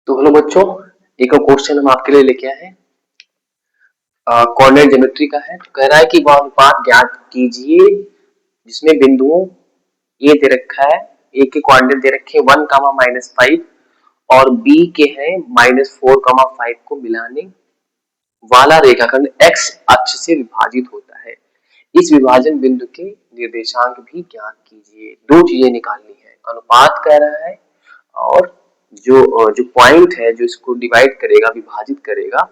तो हेलो बच्चों, एक और क्वेश्चन हम आपके लिए लेके आए हैं। कोऑर्डिनेट ज्योमेट्री का है। तो कह रहा है कि वह अनुपात ज्ञात कीजिए जिसमें बिंदुओं ए दे रखा है, ए के कोऑर्डिनेट दे रखे हैं 1, -5 और बी के हैं -4, 5 को मिलाने वाला रेखाखंड एक्स अक्ष से विभाजित होता है। इस विभाजन बिंदु के निर्देशांक भी ज्ञात कीजिए। दो चीजें निकालनी है, अनुपात कह रहा है और जो पॉइंट है जो इसको डिवाइड करेगा, विभाजित करेगा,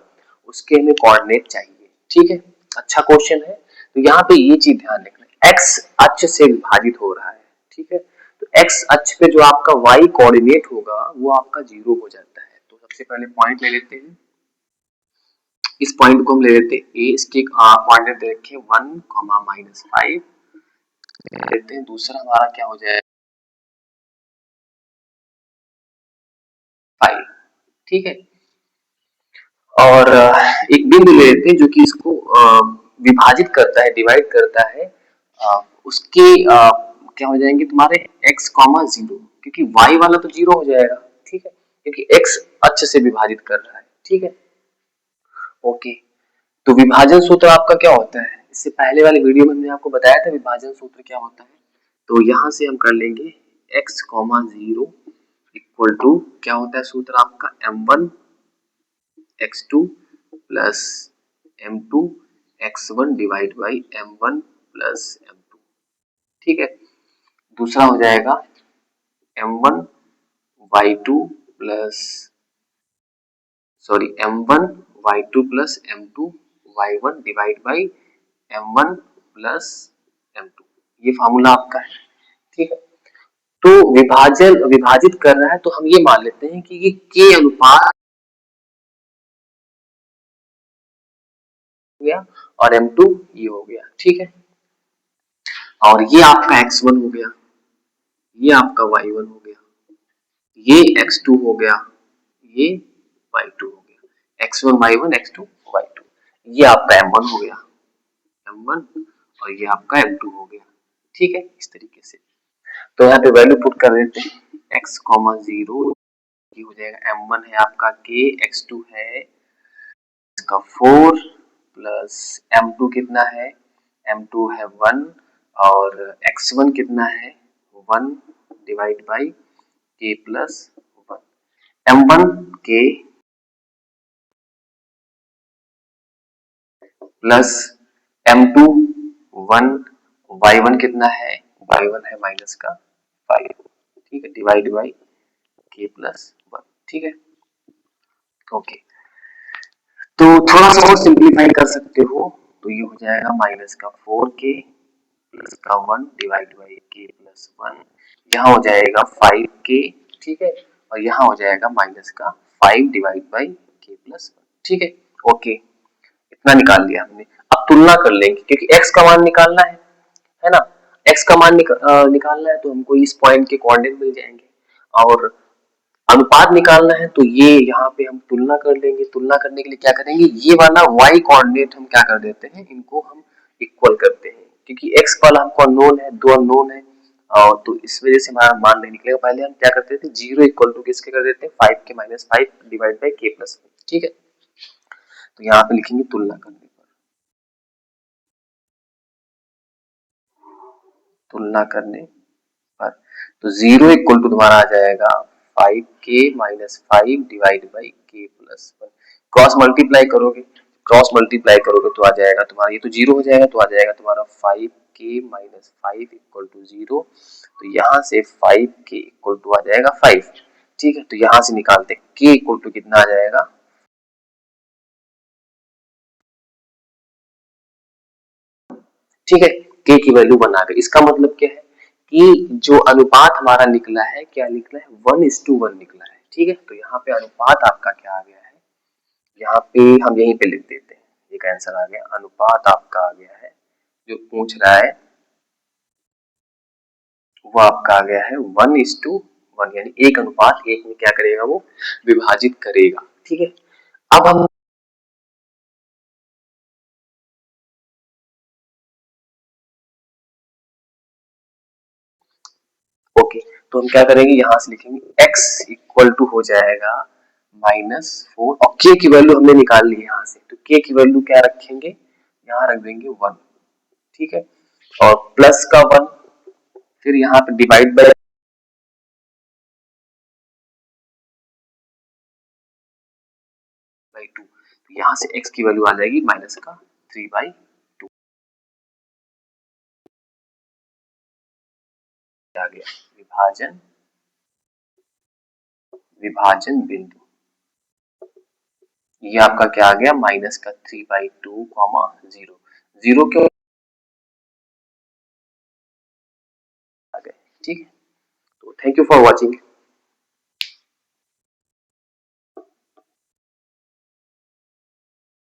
उसके हमें कोऑर्डिनेट चाहिए। ठीक है, अच्छा क्वेश्चन है। तो यहाँ पे ये चीज ध्यान रखना, एक्स अक्ष से विभाजित हो रहा है। ठीक है, तो एक्स अक्ष पे जो आपका वाई कोऑर्डिनेट होगा वो आपका 0 हो जाता है। तो सबसे पहले पॉइंट ले लेते हैं, इस पॉइंट को हम ले लेते हैं ए, इसके कोऑर्डिनेट दे रखे 1, -5 लेते हैं। दूसरा हमारा क्या हो जाएगा 5। ठीक है, और एक बिंदु ले लेते हैं जो कि इसको विभाजित करता है, डिवाइड करता है। उसके क्या हो जाएंगे तुम्हारे x,0, क्योंकि y वाला तो 0 हो जाएगा। ठीक है, क्योंकि x अक्ष से विभाजित कर रहा है। ठीक है, ओके। तो विभाजन सूत्र आपका क्या होता है, इससे पहले वाले वीडियो में हमने आपको बताया था विभाजन सूत्र क्या होता है। तो यहां से हम कर लेंगे x,0 इक्वल टू क्या होता है सूत्र आपका m1 x2 plus m2 x1 divide by m1 plus m2। ठीक है, दूसरा हो जाएगा m1 y2 plus m1 y2 plus m2 y1 divide by m1 plus m2। ये फार्मूला आपका है। ठीक है, तो विभाजित कर रहा है तो हम ये मान लेते हैं कि ये k अनुपात हो गया और m2 ये हो गया। ठीक है, और ये आपका x1 हो गया, ये आपका y1 हो गया, ये x2 हो गया, ये y2 हो गया, x1 y1 x2 y2। ये आपका m1 हो गया, m1, और ये आपका m2 हो गया। ठीक है, इस तरीके से। तो यहाँ पे वैल्यू पुट कर देते हैं x,0, ये हो जाएगा m1 है आपका k, x2 है इसका 4 प्लस m2 कितना है, m2 है 1, और x1 कितना है 1 divide by k plus 1। m1 k plus m2 1, y1 कितना है, y1 है माइनस का 5। ठीक है, डिवाइड बाई k प्लस 1। ठीक है, ओके। तो थोड़ा सा और सिंप्लीफाई कर सकते हो, तो ये हो जाएगा माइनस का 4k प्लस का 1 डिवाइड बाई k प्लस 1। यहाँ हो जाएगा 5k। ठीक है, और यहाँ हो जाएगा माइनस का 5 डिवाइड बाई k प्लस 1। ठीक है, ओके, इतना निकाल लिया हमने। अब तुलना कर लेंगे क्योंकि x का मान निकालना है ना। x का मान निकालना है तो हमको इस पॉइंट के कोऑर्डिनेट मिल जाएंगे, और अनुपात निकालना है तो ये यहाँ पे हम तुलना कर लेंगे। तुलना करने के लिए क्या करेंगे, ये वाला y कोऑर्डिनेट हम क्या कर देते हैं, इनको हम इक्वल करते हैं, क्योंकि x वाला हमको अननोन है, दो अननोन है, और तो इस वजह से हमारा मान नहीं निकलेगा। पहले हम क्या करते थे, 0 इक्वल टू किसके कर देते हैं, 5 के -5 डिवाइड बाई k प्लस 1। ठीक है, तो यहाँ पे लिखेंगे तुलना करने पर, तुलना करने पर, तो 0 इक्वल टू तुम्हारा आ जाएगा 5k -5 divide by k plus 1। Cross multiply करोगे, तो आ जाएगा तुम्हारा, ये तो 0 हो जाएगा, तो आ जाएगा तुम्हारा 5k -5 इक्वल टू 0। तो यहाँ से 5k इक्वल टू आ जाएगा 5। ठीक है, तो यहाँ से निकालते k इक्वल टू कितना आ जाएगा, ठीक है, k की वैल्यू बना के। इसका मतलब क्या है कि जो अनुपात हमारा निकला है, क्या निकला है, 1:1 निकला है। ठीक है, तो यहाँ पे अनुपात आपका क्या आ गया है, यहाँ पे हम यहीं पे लिख देते हैं, एक आंसर आ गया, अनुपात आपका आ गया है, जो पूछ रहा है वो आपका आ गया है 1:1, यानी 1:1 में क्या करेगा, वो विभाजित करेगा। ठीक है, अब हम ओके, तो हम क्या करेंगे, यहां से लिखेंगे x इक्वल टू हो जाएगा -4 और k की वैल्यू हमने निकाल ली है यहाँ से, तो k की वैल्यू क्या रखेंगे, यहाँ रख देंगे 1, ठीक है, और प्लस का 1, फिर यहाँ पे डिवाइड बाय 2, तो यहाँ से x की वैल्यू आ जाएगी माइनस का 3/2 आ गया विभाजन विभाजन बिंदु। ये आपका क्या आ गया, माइनस का 3/2 0, 0 क्यों आ गए, ठीक है। तो थैंक यू फॉर वॉचिंग।